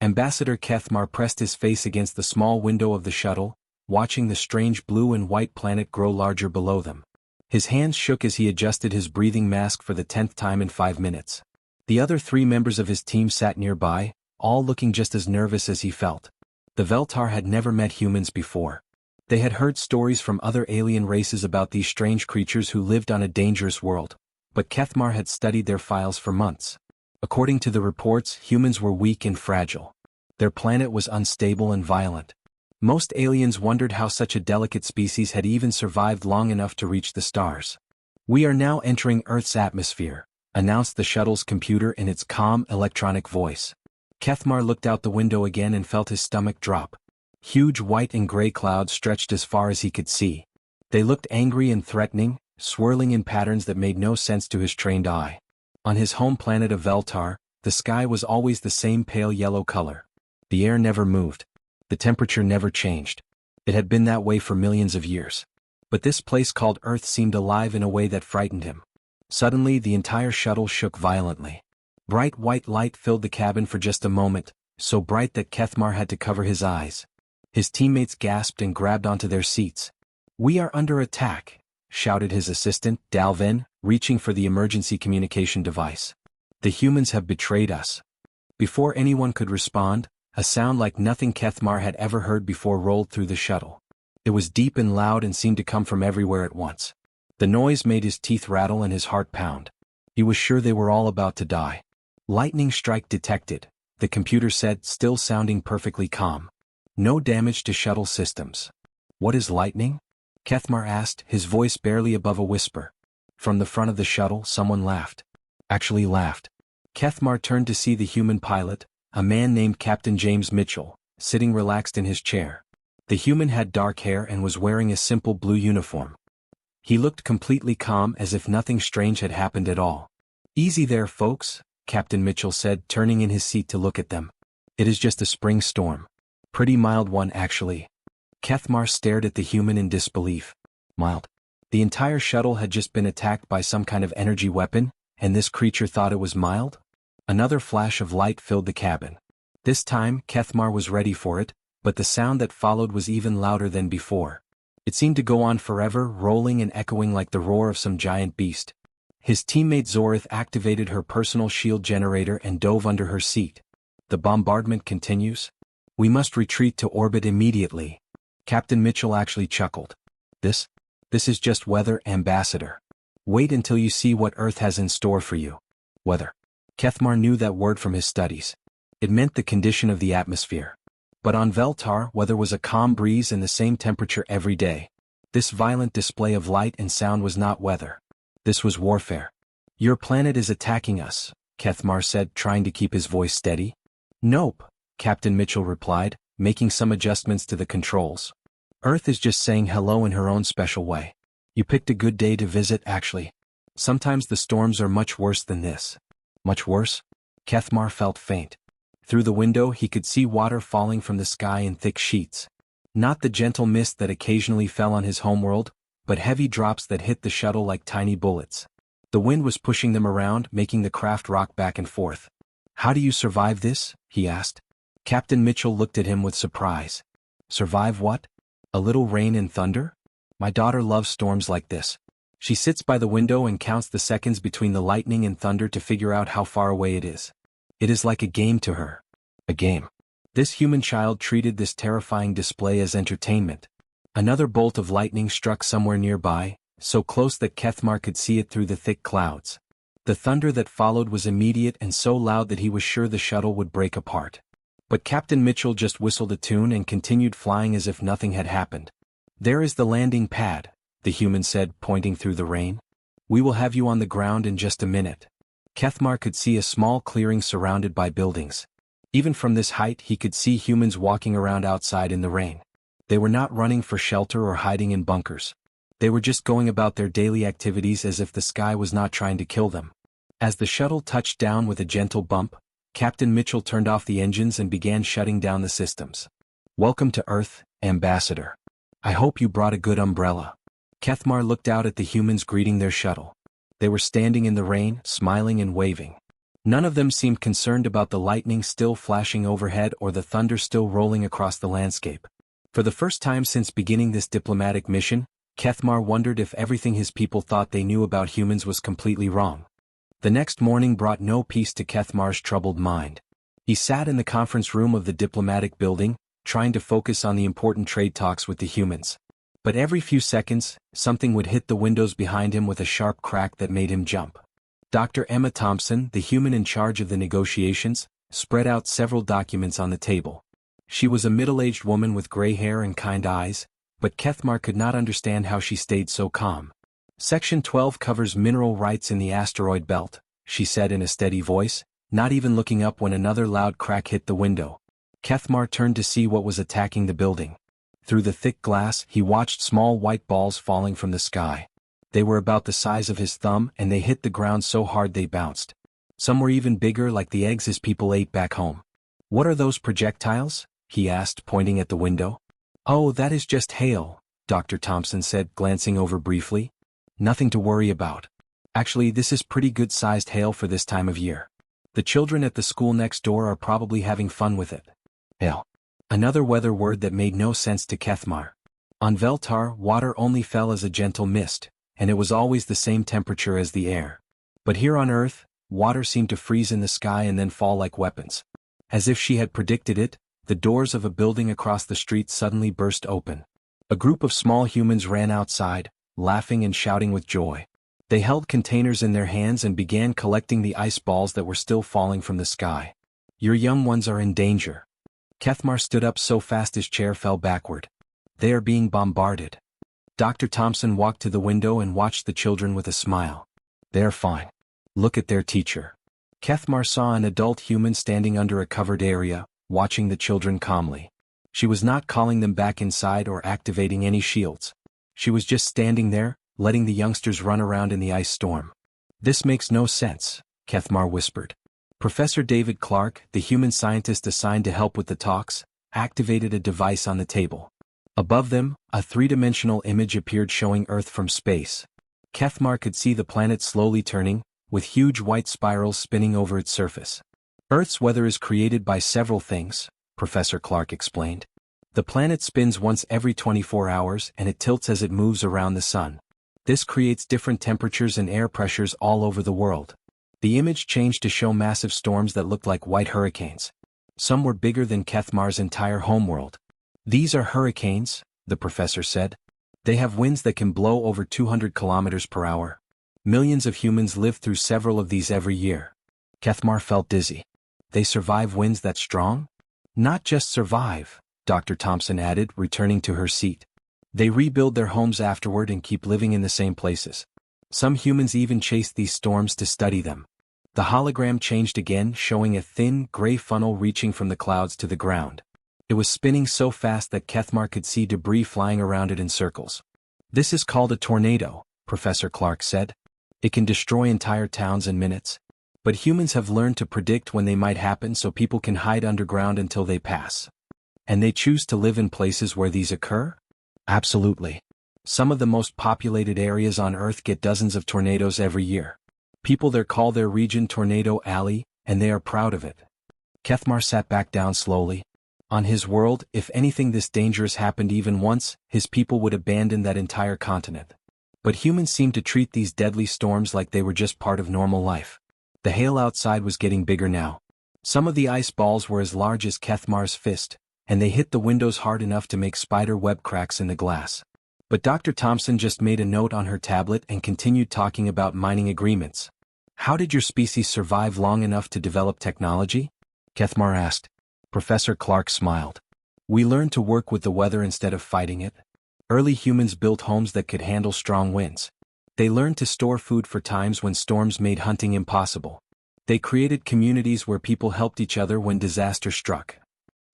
Ambassador Kethmar pressed his face against the small window of the shuttle, watching the strange blue and white planet grow larger below them. His hands shook as he adjusted his breathing mask for the 10th time in 5 minutes. The other 3 members of his team sat nearby, all looking just as nervous as he felt. The Veltar had never met humans before. They had heard stories from other alien races about these strange creatures who lived on a dangerous world, but Kethmar had studied their files for months. According to the reports, humans were weak and fragile. Their planet was unstable and violent. Most aliens wondered how such a delicate species had even survived long enough to reach the stars. "We are now entering Earth's atmosphere," announced the shuttle's computer in its calm, electronic voice. Kethmar looked out the window again and felt his stomach drop. Huge white and gray clouds stretched as far as he could see. They looked angry and threatening, swirling in patterns that made no sense to his trained eye. On his home planet of Veltar, the sky was always the same pale yellow color. The air never moved. The temperature never changed. It had been that way for millions of years. But this place called Earth seemed alive in a way that frightened him. Suddenly, the entire shuttle shook violently. Bright white light filled the cabin for just a moment, so bright that Kethmar had to cover his eyes. His teammates gasped and grabbed onto their seats. "We are under attack," shouted his assistant, Dalvin, reaching for the emergency communication device. "The humans have betrayed us." Before anyone could respond, a sound like nothing Kethmar had ever heard before rolled through the shuttle. It was deep and loud and seemed to come from everywhere at once. The noise made his teeth rattle and his heart pound. He was sure they were all about to die. "Lightning strike detected," the computer said, still sounding perfectly calm. "No damage to shuttle systems." "What is lightning?" Kethmar asked, his voice barely above a whisper. From the front of the shuttle, someone laughed. Actually laughed. Kethmar turned to see the human pilot, a man named Captain James Mitchell, sitting relaxed in his chair. The human had dark hair and was wearing a simple blue uniform. He looked completely calm, as if nothing strange had happened at all. "Easy there, folks," Captain Mitchell said, turning in his seat to look at them. "It is just a spring storm. Pretty mild one, actually." Kethmar stared at the human in disbelief. Mild? The entire shuttle had just been attacked by some kind of energy weapon, and this creature thought it was mild? Another flash of light filled the cabin. This time, Kethmar was ready for it, but the sound that followed was even louder than before. It seemed to go on forever, rolling and echoing like the roar of some giant beast. His teammate Zorith activated her personal shield generator and dove under her seat. "The bombardment continues? We must retreat to orbit immediately." Captain Mitchell actually chuckled. This is just weather, Ambassador. Wait until you see what Earth has in store for you." Weather. Kethmar knew that word from his studies. It meant the condition of the atmosphere. But on Veltar, weather was a calm breeze and the same temperature every day. This violent display of light and sound was not weather. This was warfare. "Your planet is attacking us," Kethmar said, trying to keep his voice steady. "Nope," Captain Mitchell replied, making some adjustments to the controls. "Earth is just saying hello in her own special way. You picked a good day to visit, actually. Sometimes the storms are much worse than this." "Much worse?" Kethmar felt faint. Through the window he could see water falling from the sky in thick sheets. Not the gentle mist that occasionally fell on his homeworld, but heavy drops that hit the shuttle like tiny bullets. The wind was pushing them around, making the craft rock back and forth. "How do you survive this?" he asked. Captain Mitchell looked at him with surprise. "Survive what? A little rain and thunder? My daughter loves storms like this. She sits by the window and counts the seconds between the lightning and thunder to figure out how far away it is. It is like a game to her." A game. This human child treated this terrifying display as entertainment. Another bolt of lightning struck somewhere nearby, so close that Kethmar could see it through the thick clouds. The thunder that followed was immediate and so loud that he was sure the shuttle would break apart. But Captain Mitchell just whistled a tune and continued flying as if nothing had happened. "There is the landing pad," the human said, pointing through the rain. "We will have you on the ground in just a minute." Kethmar could see a small clearing surrounded by buildings. Even from this height he could see humans walking around outside in the rain. They were not running for shelter or hiding in bunkers. They were just going about their daily activities as if the sky was not trying to kill them. As the shuttle touched down with a gentle bump, Captain Mitchell turned off the engines and began shutting down the systems. "Welcome to Earth, Ambassador. I hope you brought a good umbrella." Kethmar looked out at the humans greeting their shuttle. They were standing in the rain, smiling and waving. None of them seemed concerned about the lightning still flashing overhead or the thunder still rolling across the landscape. For the first time since beginning this diplomatic mission, Kethmar wondered if everything his people thought they knew about humans was completely wrong. The next morning brought no peace to Kethmar's troubled mind. He sat in the conference room of the diplomatic building, trying to focus on the important trade talks with the humans. But every few seconds, something would hit the windows behind him with a sharp crack that made him jump. Dr. Emma Thompson, the human in charge of the negotiations, spread out several documents on the table. She was a middle-aged woman with gray hair and kind eyes, but Kethmar could not understand how she stayed so calm. Section 12 covers mineral rights in the asteroid belt, she said in a steady voice, not even looking up when another loud crack hit the window. Kethmar turned to see what was attacking the building. Through the thick glass, he watched small white balls falling from the sky. They were about the size of his thumb and they hit the ground so hard they bounced. Some were even bigger, like the eggs his people ate back home. "What are those projectiles?" he asked, pointing at the window. "Oh, that is just hail," Dr. Thompson said, glancing over briefly. "Nothing to worry about. Actually, this is pretty good-sized hail for this time of year. The children at the school next door are probably having fun with it." Hail. Another weather word that made no sense to Kethmar. On Veltar, water only fell as a gentle mist, and it was always the same temperature as the air. But here on Earth, water seemed to freeze in the sky and then fall like weapons. As if she had predicted it, the doors of a building across the street suddenly burst open. A group of small humans ran outside, laughing and shouting with joy. They held containers in their hands and began collecting the ice balls that were still falling from the sky. "Your young ones are in danger." Kethmar stood up so fast his chair fell backward. "They are being bombarded." Dr. Thompson walked to the window and watched the children with a smile. "They're fine. Look at their teacher." Kethmar saw an adult human standing under a covered area, watching the children calmly. She was not calling them back inside or activating any shields. She was just standing there, letting the youngsters run around in the ice storm. "This makes no sense," Kethmar whispered. Professor David Clark, the human scientist assigned to help with the talks, activated a device on the table. Above them, a three-dimensional image appeared showing Earth from space. Kethmar could see the planet slowly turning, with huge white spirals spinning over its surface. "Earth's weather is created by several things," Professor Clark explained. "The planet spins once every 24 hours and it tilts as it moves around the sun. This creates different temperatures and air pressures all over the world." The image changed to show massive storms that looked like white hurricanes. Some were bigger than Kethmar's entire homeworld. "These are hurricanes," the professor said. "They have winds that can blow over 200 kilometers per hour. Millions of humans live through several of these every year." Kethmar felt dizzy. "They survive winds that strong?" "Not just survive," Dr. Thompson added, returning to her seat. "They rebuild their homes afterward and keep living in the same places. Some humans even chase these storms to study them." The hologram changed again, showing a thin, gray funnel reaching from the clouds to the ground. It was spinning so fast that Kethmar could see debris flying around it in circles. "This is called a tornado," Professor Clark said. "It can destroy entire towns in minutes. But humans have learned to predict when they might happen so people can hide underground until they pass." "And they choose to live in places where these occur?" "Absolutely. Some of the most populated areas on Earth get dozens of tornadoes every year. People there call their region Tornado Alley, and they are proud of it." Kethmar sat back down slowly. On his world, if anything this dangerous happened even once, his people would abandon that entire continent. But humans seemed to treat these deadly storms like they were just part of normal life. The hail outside was getting bigger now. Some of the ice balls were as large as Kethmar's fist, and they hit the windows hard enough to make spider web cracks in the glass. But Dr. Thompson just made a note on her tablet and continued talking about mining agreements. "How did your species survive long enough to develop technology?" Kethmar asked. Professor Clark smiled. "We learned to work with the weather instead of fighting it. Early humans built homes that could handle strong winds. They learned to store food for times when storms made hunting impossible. They created communities where people helped each other when disaster struck."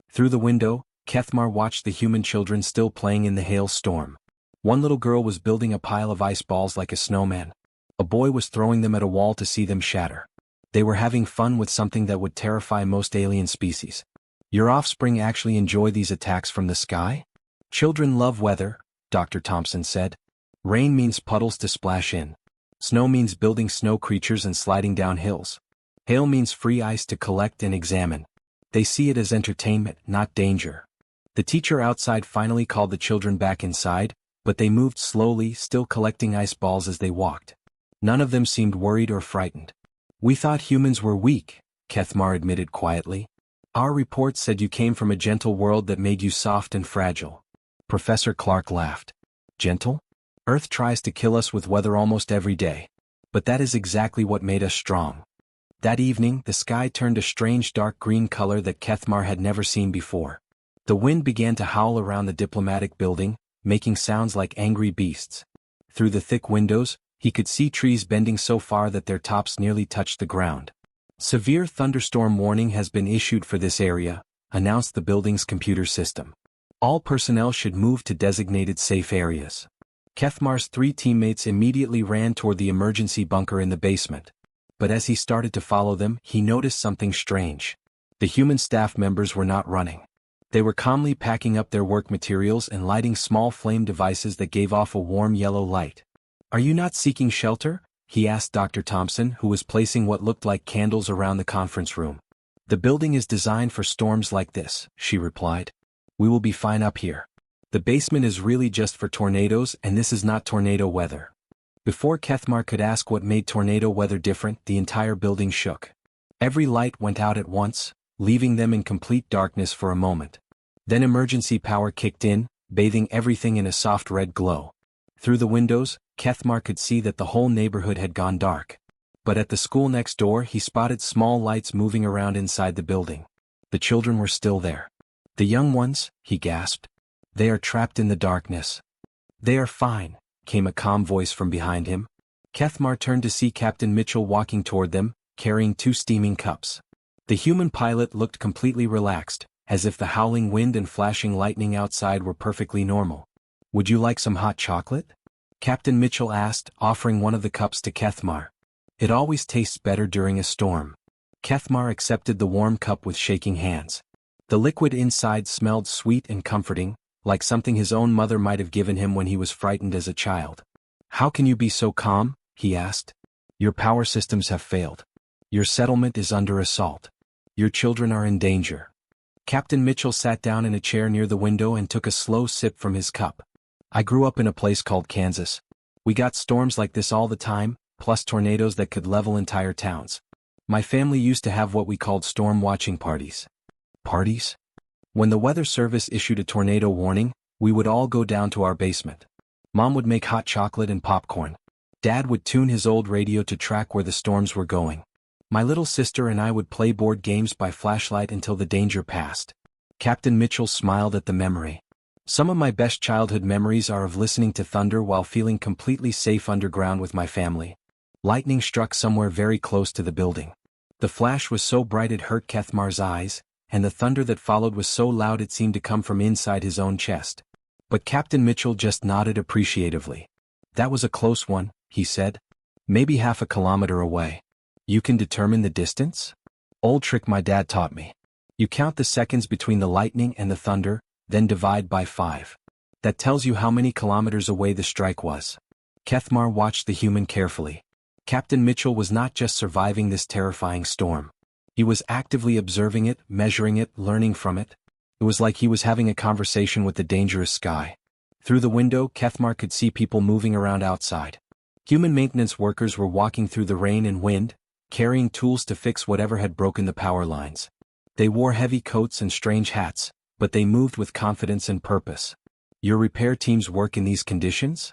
Through the window, Kethmar watched the human children still playing in the hail storm. One little girl was building a pile of ice balls like a snowman. A boy was throwing them at a wall to see them shatter. They were having fun with something that would terrify most alien species. "Your offspring actually enjoy these attacks from the sky?" "Children love weather," Dr. Thompson said. "Rain means puddles to splash in. Snow means building snow creatures and sliding down hills. Hail means free ice to collect and examine. They see it as entertainment, not danger. The teacher outside finally called the children back inside, but they moved slowly, still collecting ice balls as they walked. None of them seemed worried or frightened. "We thought humans were weak," Kethmar admitted quietly. "Our report said you came from a gentle world that made you soft and fragile." Professor Clark laughed. "Gentle? Earth tries to kill us with weather almost every day. But that is exactly what made us strong." That evening, the sky turned a strange dark green color that Kethmar had never seen before. The wind began to howl around the diplomatic building, making sounds like angry beasts. Through the thick windows, he could see trees bending so far that their tops nearly touched the ground. "Severe thunderstorm warning has been issued for this area," announced the building's computer system. "All personnel should move to designated safe areas." Kethmar's 3 teammates immediately ran toward the emergency bunker in the basement. But as he started to follow them, he noticed something strange. The human staff members were not running. They were calmly packing up their work materials and lighting small flame devices that gave off a warm yellow light. "Are you not seeking shelter?" he asked Dr. Thompson, who was placing what looked like candles around the conference room. "The building is designed for storms like this," she replied. "We will be fine up here. The basement is really just for tornadoes, and this is not tornado weather." Before Kethmar could ask what made tornado weather different, the entire building shook. Every light went out at once, leaving them in complete darkness for a moment. Then emergency power kicked in, bathing everything in a soft red glow. Through the windows, Kethmar could see that the whole neighborhood had gone dark. But at the school next door, he spotted small lights moving around inside the building. The children were still there. "The young ones," he gasped. "They are trapped in the darkness." "They are fine," came a calm voice from behind him. Kethmar turned to see Captain Mitchell walking toward them, carrying 2 steaming cups. The human pilot looked completely relaxed, as if the howling wind and flashing lightning outside were perfectly normal. "Would you like some hot chocolate?" Captain Mitchell asked, offering one of the cups to Kethmar. "It always tastes better during a storm." Kethmar accepted the warm cup with shaking hands. The liquid inside smelled sweet and comforting, like something his own mother might have given him when he was frightened as a child. "How can you be so calm?" he asked. "Your power systems have failed. Your settlement is under assault. Your children are in danger." Captain Mitchell sat down in a chair near the window and took a slow sip from his cup. "I grew up in a place called Kansas. We got storms like this all the time, plus tornadoes that could level entire towns. My family used to have what we called storm watching parties." "Parties?" "When the weather service issued a tornado warning, we would all go down to our basement. Mom would make hot chocolate and popcorn. Dad would tune his old radio to track where the storms were going. My little sister and I would play board games by flashlight until the danger passed." Captain Mitchell smiled at the memory. "Some of my best childhood memories are of listening to thunder while feeling completely safe underground with my family." Lightning struck somewhere very close to the building. The flash was so bright it hurt Kethmar's eyes, and the thunder that followed was so loud it seemed to come from inside his own chest. But Captain Mitchell just nodded appreciatively. "That was a close one," he said. "Maybe half a kilometer away." "You can determine the distance?" "Old trick my dad taught me. You count the seconds between the lightning and the thunder, then divide by 5. That tells you how many kilometers away the strike was." Kethmar watched the human carefully. Captain Mitchell was not just surviving this terrifying storm. He was actively observing it, measuring it, learning from it. It was like he was having a conversation with the dangerous sky. Through the window, Kethmar could see people moving around outside. Human maintenance workers were walking through the rain and wind, carrying tools to fix whatever had broken the power lines. They wore heavy coats and strange hats, but they moved with confidence and purpose. "Your repair teams work in these conditions?"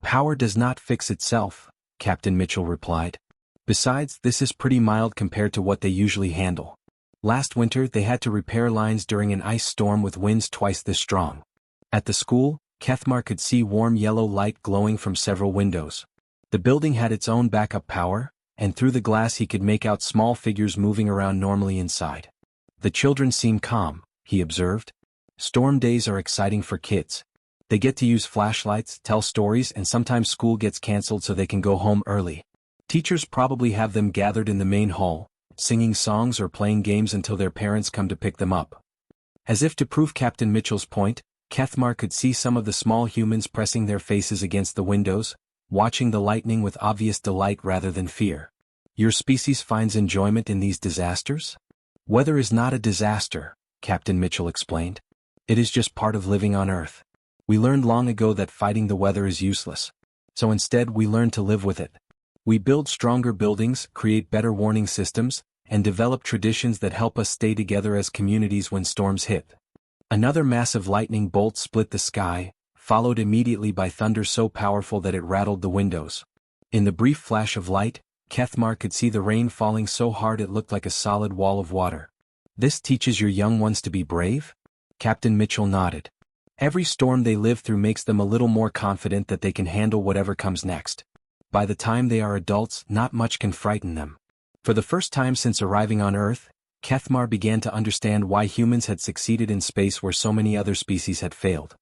"Power does not fix itself," Captain Mitchell replied. "Besides, this is pretty mild compared to what they usually handle. Last winter they had to repair lines during an ice storm with winds twice this strong." At the school, Kethmar could see warm yellow light glowing from several windows. The building had its own backup power, and through the glass he could make out small figures moving around normally inside. "The children seem calm," he observed. "Storm days are exciting for kids. They get to use flashlights, tell stories, and sometimes school gets canceled so they can go home early. Teachers probably have them gathered in the main hall, singing songs or playing games until their parents come to pick them up." As if to prove Captain Mitchell's point, Kethmar could see some of the small humans pressing their faces against the windows, watching the lightning with obvious delight rather than fear. Your species finds enjoyment in these disasters? Weather is not a disaster, Captain Mitchell explained. It is just part of living on Earth. We learned long ago that fighting the weather is useless. So instead we learn to live with it. We build stronger buildings, create better warning systems, and develop traditions that help us stay together as communities when storms hit. Another massive lightning bolt split the sky, followed immediately by thunder so powerful that it rattled the windows. In the brief flash of light, Kethmar could see the rain falling so hard it looked like a solid wall of water. This teaches your young ones to be brave? Captain Mitchell nodded. Every storm they live through makes them a little more confident that they can handle whatever comes next. By the time they are adults, not much can frighten them. For the first time since arriving on Earth, Kethmar began to understand why humans had succeeded in space where so many other species had failed.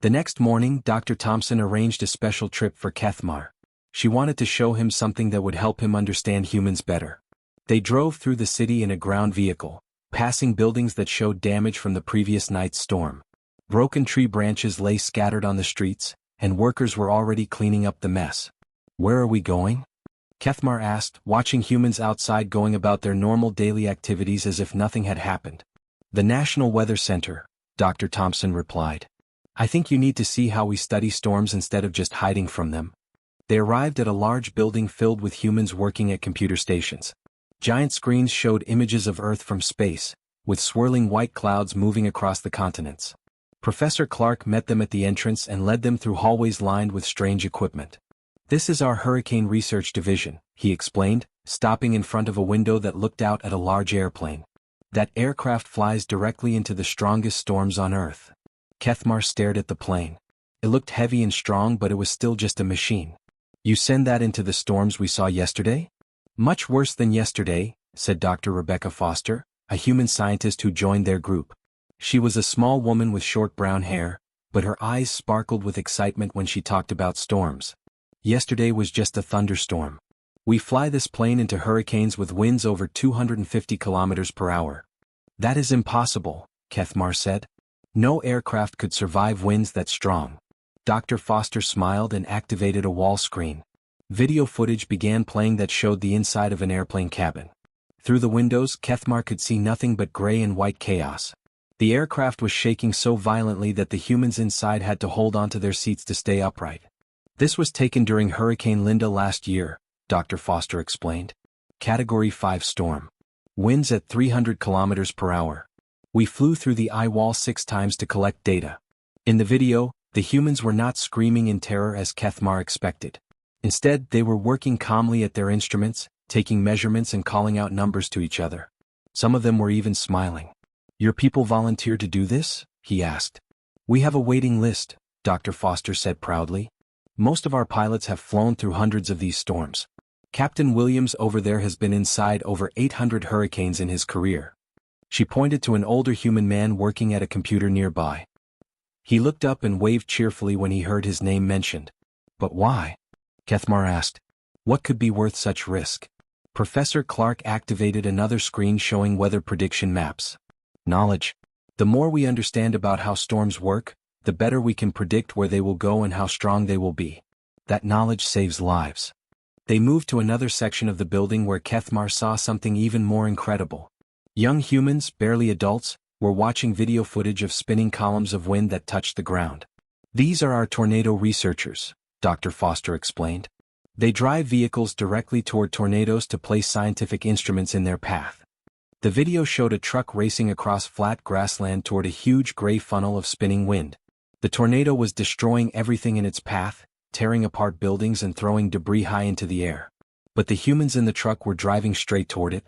The next morning, Dr. Thompson arranged a special trip for Kethmar. She wanted to show him something that would help him understand humans better. They drove through the city in a ground vehicle, passing buildings that showed damage from the previous night's storm. Broken tree branches lay scattered on the streets, and workers were already cleaning up the mess. Where are we going? Kethmar asked, watching humans outside going about their normal daily activities as if nothing had happened. The National Weather Center, Dr. Thompson replied. I think you need to see how we study storms instead of just hiding from them. They arrived at a large building filled with humans working at computer stations. Giant screens showed images of Earth from space, with swirling white clouds moving across the continents. Professor Clark met them at the entrance and led them through hallways lined with strange equipment. This is our Hurricane Research Division, he explained, stopping in front of a window that looked out at a large airplane. That aircraft flies directly into the strongest storms on Earth. Kethmar stared at the plane. It looked heavy and strong, but it was still just a machine. You send that into the storms we saw yesterday? Much worse than yesterday, said Dr. Rebecca Foster, a human scientist who joined their group. She was a small woman with short brown hair, but her eyes sparkled with excitement when she talked about storms. Yesterday was just a thunderstorm. We fly this plane into hurricanes with winds over 250 kilometers per hour. That is impossible, Kethmar said. No aircraft could survive winds that strong. Dr. Foster smiled and activated a wall screen. Video footage began playing that showed the inside of an airplane cabin. Through the windows, Kethmar could see nothing but gray and white chaos. The aircraft was shaking so violently that the humans inside had to hold onto their seats to stay upright. This was taken during Hurricane Linda last year, Dr. Foster explained. Category 5 storm. Winds at 300 kilometers per hour. We flew through the eye wall 6 times to collect data. In the video, the humans were not screaming in terror as Kethmar expected. Instead, they were working calmly at their instruments, taking measurements and calling out numbers to each other. Some of them were even smiling. Your people volunteered to do this? He asked. We have a waiting list, Dr. Foster said proudly. Most of our pilots have flown through hundreds of these storms. Captain Williams over there has been inside over 800 hurricanes in his career. She pointed to an older human man working at a computer nearby. He looked up and waved cheerfully when he heard his name mentioned. But why? Kethmar asked. What could be worth such risk? Professor Clark activated another screen showing weather prediction maps. Knowledge. The more we understand about how storms work, the better we can predict where they will go and how strong they will be. That knowledge saves lives. They moved to another section of the building where Kethmar saw something even more incredible. Young humans, barely adults, were watching video footage of spinning columns of wind that touched the ground. These are our tornado researchers, Dr. Foster explained. They drive vehicles directly toward tornadoes to place scientific instruments in their path. The video showed a truck racing across flat grassland toward a huge gray funnel of spinning wind. The tornado was destroying everything in its path, tearing apart buildings and throwing debris high into the air. But the humans in the truck were driving straight toward it.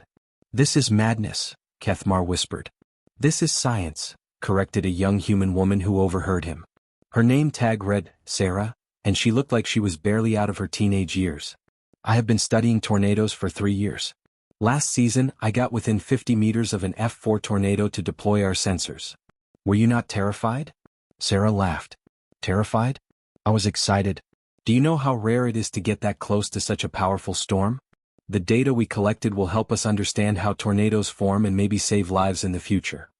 This is madness, Kethmar whispered. This is science, corrected a young human woman who overheard him. Her name tag read, Sarah, and she looked like she was barely out of her teenage years. I have been studying tornadoes for 3 years. Last season, I got within 50 meters of an F4 tornado to deploy our sensors. Were you not terrified? Sarah laughed. Terrified? I was excited. Do you know how rare it is to get that close to such a powerful storm? The data we collected will help us understand how tornadoes form and maybe save lives in the future.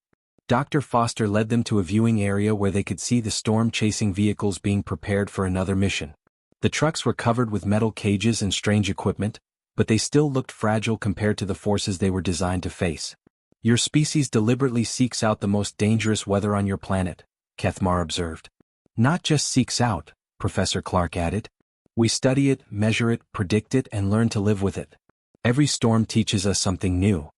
Dr. Foster led them to a viewing area where they could see the storm-chasing vehicles being prepared for another mission. The trucks were covered with metal cages and strange equipment, but they still looked fragile compared to the forces they were designed to face. Your species deliberately seeks out the most dangerous weather on your planet, Kethmar observed. Not just seeks out, Professor Clark added. We study it, measure it, predict it, and learn to live with it. Every storm teaches us something new.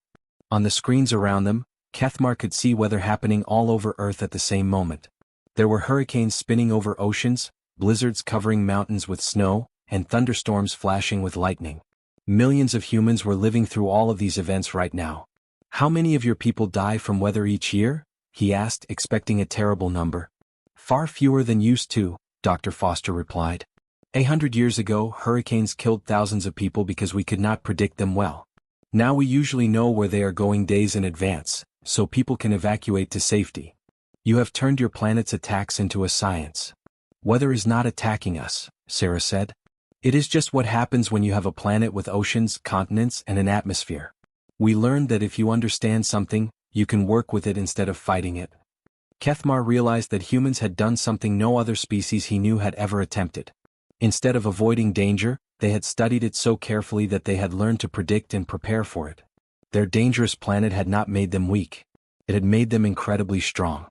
On the screens around them, Kethmar could see weather happening all over Earth at the same moment. There were hurricanes spinning over oceans, blizzards covering mountains with snow, and thunderstorms flashing with lightning. Millions of humans were living through all of these events right now. How many of your people die from weather each year? He asked, expecting a terrible number. Far fewer than used to, Dr. Foster replied. 100 years ago, hurricanes killed thousands of people because we could not predict them well. Now we usually know where they are going days in advance, so people can evacuate to safety. You have turned your planet's attacks into a science. Weather is not attacking us, Sarah said. It is just what happens when you have a planet with oceans, continents, and an atmosphere. We learned that if you understand something, you can work with it instead of fighting it. Kethmar realized that humans had done something no other species he knew had ever attempted. Instead of avoiding danger, they had studied it so carefully that they had learned to predict and prepare for it. Their dangerous planet had not made them weak. It had made them incredibly strong.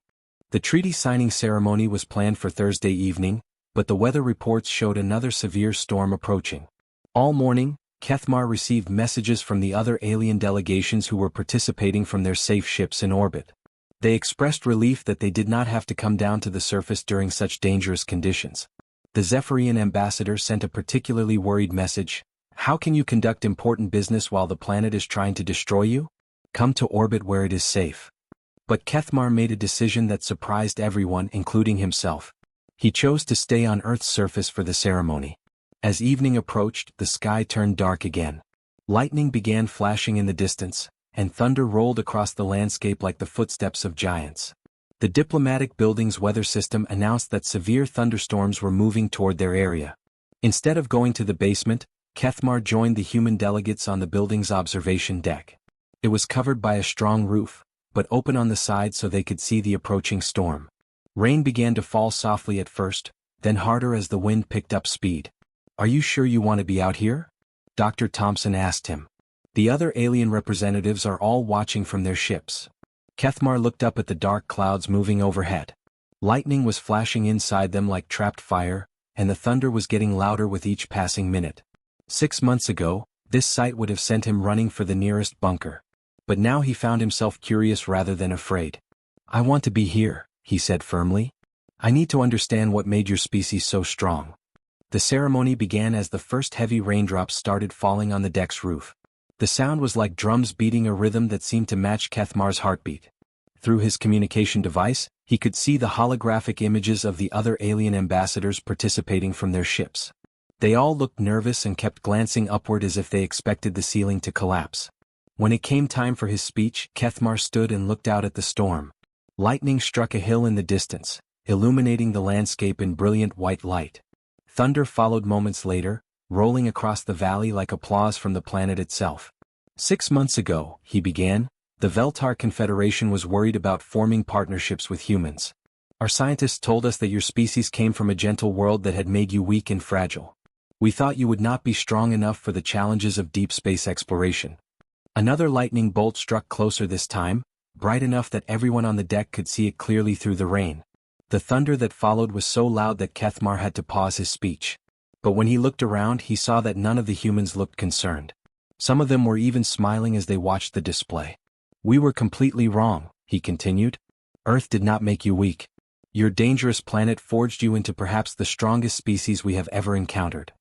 The treaty signing ceremony was planned for Thursday evening, but the weather reports showed another severe storm approaching. All morning, Kethmar received messages from the other alien delegations who were participating from their safe ships in orbit. They expressed relief that they did not have to come down to the surface during such dangerous conditions. The Zephyrian ambassador sent a particularly worried message. How can you conduct important business while the planet is trying to destroy you? Come to orbit where it is safe. But Kethmar made a decision that surprised everyone, including himself. He chose to stay on Earth's surface for the ceremony. As evening approached, the sky turned dark again. Lightning began flashing in the distance, and thunder rolled across the landscape like the footsteps of giants. The diplomatic building's weather system announced that severe thunderstorms were moving toward their area. Instead of going to the basement, Kethmar joined the human delegates on the building's observation deck. It was covered by a strong roof, but open on the sides so they could see the approaching storm. Rain began to fall softly at first, then harder as the wind picked up speed. Are you sure you want to be out here? Dr. Thompson asked him. The other alien representatives are all watching from their ships. Kethmar looked up at the dark clouds moving overhead. Lightning was flashing inside them like trapped fire, and the thunder was getting louder with each passing minute. 6 months ago, this sight would have sent him running for the nearest bunker. But now he found himself curious rather than afraid. I want to be here, he said firmly. I need to understand what made your species so strong. The ceremony began as the first heavy raindrops started falling on the deck's roof. The sound was like drums beating a rhythm that seemed to match Kethmar's heartbeat. Through his communication device, he could see the holographic images of the other alien ambassadors participating from their ships. They all looked nervous and kept glancing upward as if they expected the ceiling to collapse. When it came time for his speech, Kethmar stood and looked out at the storm. Lightning struck a hill in the distance, illuminating the landscape in brilliant white light. Thunder followed moments later, rolling across the valley like applause from the planet itself. 6 months ago, he began, the Veltar Confederation was worried about forming partnerships with humans. Our scientists told us that your species came from a gentle world that had made you weak and fragile. We thought you would not be strong enough for the challenges of deep space exploration. Another lightning bolt struck closer this time, bright enough that everyone on the deck could see it clearly through the rain. The thunder that followed was so loud that Kethmar had to pause his speech. But when he looked around, he saw that none of the humans looked concerned. Some of them were even smiling as they watched the display. We were completely wrong, he continued. Earth did not make you weak. Your dangerous planet forged you into perhaps the strongest species we have ever encountered.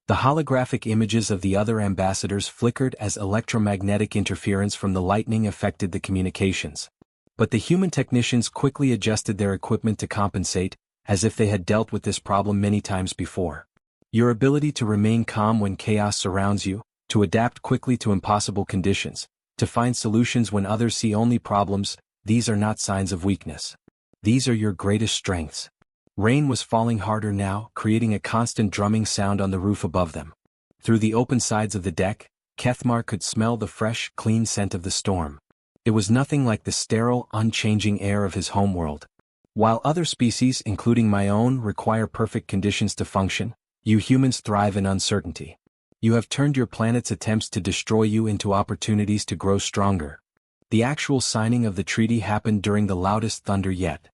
The holographic images of the other ambassadors flickered as electromagnetic interference from the lightning affected the communications. But the human technicians quickly adjusted their equipment to compensate, as if they had dealt with this problem many times before. Your ability to remain calm when chaos surrounds you, to adapt quickly to impossible conditions, to find solutions when others see only problems, these are not signs of weakness. These are your greatest strengths. Rain was falling harder now, creating a constant drumming sound on the roof above them. Through the open sides of the deck, Kethmar could smell the fresh, clean scent of the storm. It was nothing like the sterile, unchanging air of his homeworld. While other species, including my own, require perfect conditions to function, you humans thrive in uncertainty. You have turned your planet's attempts to destroy you into opportunities to grow stronger. The actual signing of the treaty happened during the loudest thunder yet.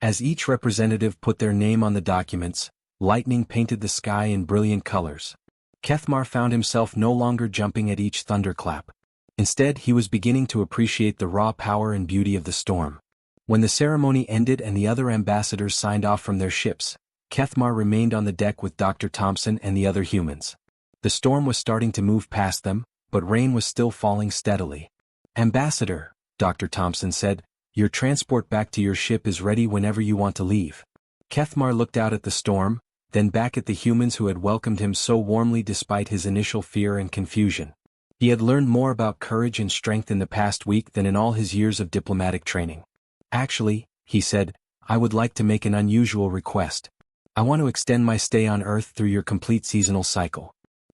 As each representative put their name on the documents, lightning painted the sky in brilliant colors. Kethmar found himself no longer jumping at each thunderclap. Instead, he was beginning to appreciate the raw power and beauty of the storm. When the ceremony ended and the other ambassadors signed off from their ships, Kethmar remained on the deck with Dr. Thompson and the other humans. The storm was starting to move past them, but rain was still falling steadily. "Ambassador," Dr. Thompson said, "your transport back to your ship is ready whenever you want to leave." Kethmar looked out at the storm, then back at the humans who had welcomed him so warmly despite his initial fear and confusion. He had learned more about courage and strength in the past week than in all his years of diplomatic training. "Actually," he said, "I would like to make an unusual request. I want to extend my stay on Earth through your complete seasonal cycle.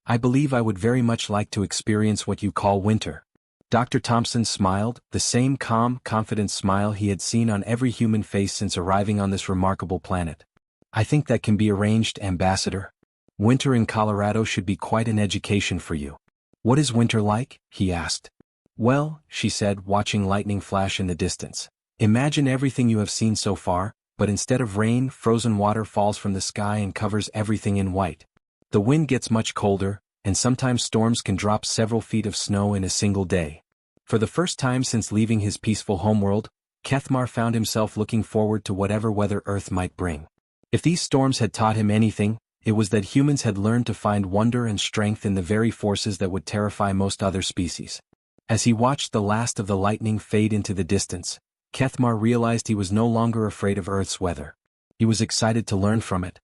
I believe I would very much like to experience what you call winter." Dr. Thompson smiled, the same calm, confident smile he had seen on every human face since arriving on this remarkable planet. "I think that can be arranged, Ambassador. Winter in Colorado should be quite an education for you." "What is winter like?" he asked. "Well," she said, watching lightning flash in the distance. "Imagine everything you have seen so far, but instead of rain, frozen water falls from the sky and covers everything in white. The wind gets much colder, and sometimes storms can drop several feet of snow in a single day." For the first time since leaving his peaceful homeworld, Kethmar found himself looking forward to whatever weather Earth might bring. If these storms had taught him anything, it was that humans had learned to find wonder and strength in the very forces that would terrify most other species. As he watched the last of the lightning fade into the distance, Kethmar realized he was no longer afraid of Earth's weather. He was excited to learn from it.